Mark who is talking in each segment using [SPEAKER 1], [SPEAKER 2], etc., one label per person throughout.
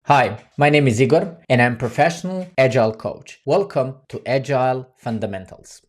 [SPEAKER 1] Hi, my name is Igor and I'm professional Agile coach. Welcome to Agile Fundamentals.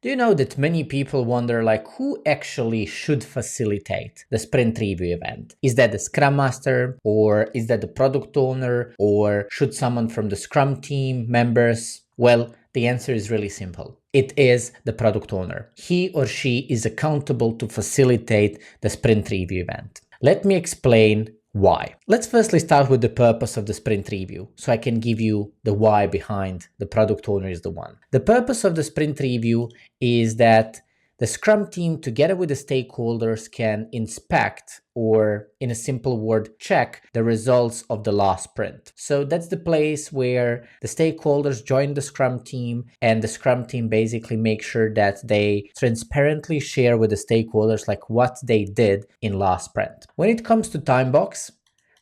[SPEAKER 1] Do you know that many people wonder who actually should facilitate the sprint review event? Is that the Scrum Master or is that the product owner or should someone from the Scrum team members? Well, the answer is really simple. It is the product owner. He or she is accountable to facilitate the sprint review event. Let me explain why. Let's firstly start with the purpose of the sprint review, so I can give you the why behind the product owner is the one. The purpose of the sprint review is that the Scrum team, together with the stakeholders, can inspect or, in a simple word, check the results of the last sprint. So that's the place where the stakeholders join the Scrum team and the Scrum team basically make sure that they transparently share with the stakeholders what they did in last sprint. When it comes to Timebox,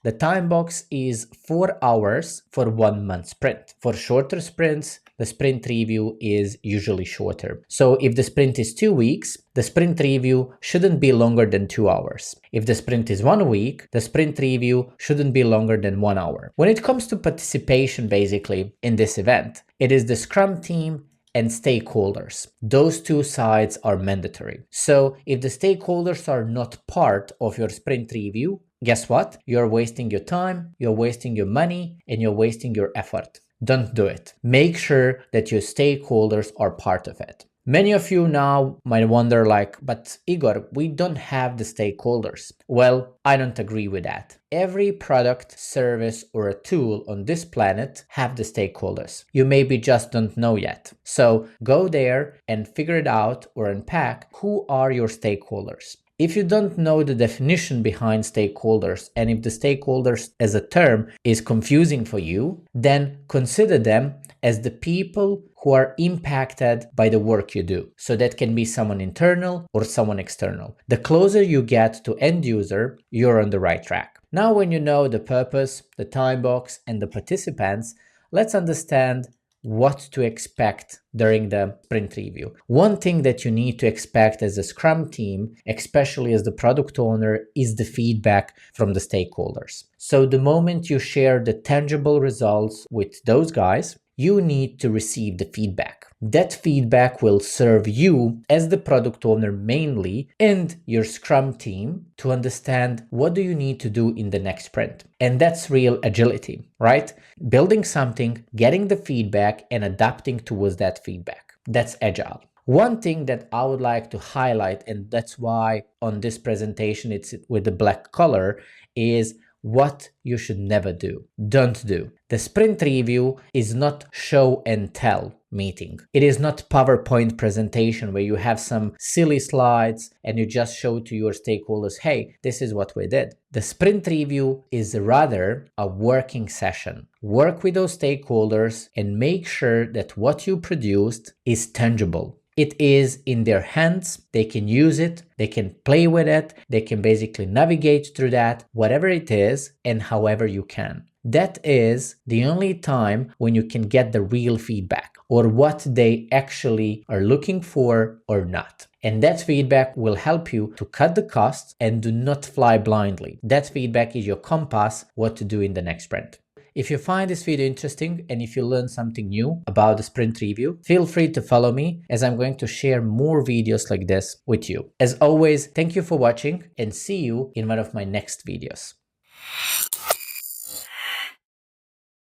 [SPEAKER 1] the Timebox is 4 hours for 1 month sprint. For shorter sprints, the sprint review is usually shorter. So if the sprint is 2 weeks, the sprint review shouldn't be longer than 2 hours. If the sprint is 1 week, the sprint review shouldn't be longer than 1 hour. When it comes to participation, basically, in this event, it is the Scrum team and stakeholders. Those two sides are mandatory. So if the stakeholders are not part of your sprint review, guess what? You're wasting your time, you're wasting your money, and you're wasting your effort. Don't do it. Make sure that your stakeholders are part of it. Many of you now might wonder but Igor, we don't have the stakeholders. Well, I don't agree with that. Every product, service, or a tool on this planet have the stakeholders. You maybe just don't know yet. So go there and figure it out or unpack who are your stakeholders. If you don't know the definition behind stakeholders, and if the stakeholders as a term is confusing for you, then consider them as the people who are impacted by the work you do. So that can be someone internal or someone external. The closer you get to end user, you're on the right track. Now, when you know the purpose, the time box, and the participants, let's understand what to expect during the sprint review. One thing that you need to expect as a Scrum team, especially as the product owner, is the feedback from the stakeholders. So the moment you share the tangible results with those guys, you need to receive the feedback. That feedback will serve you as the product owner mainly and your Scrum team to understand what do you need to do in the next sprint. And that's real agility, right? Building something, getting the feedback, and adapting towards that feedback. That's agile. One thing that I would like to highlight, and that's why on this presentation it's with the black color, is what you should never do. Don't do. The sprint review is not show and tell meeting. It is not PowerPoint presentation where you have some silly slides and you just show to your stakeholders, hey, this is what we did. The sprint review is rather a working session. Work with those stakeholders and make sure that what you produced is tangible. It is in their hands, they can use it, they can play with it, they can basically navigate through that, whatever it is, and however you can. That is the only time when you can get the real feedback or what they actually are looking for or not. And that feedback will help you to cut the costs and do not fly blindly. That feedback is your compass, what to do in the next sprint. If you find this video interesting and if you learn something new about the sprint review, feel free to follow me as I'm going to share more videos like this with you. As always, thank you for watching and see you in one of my next videos.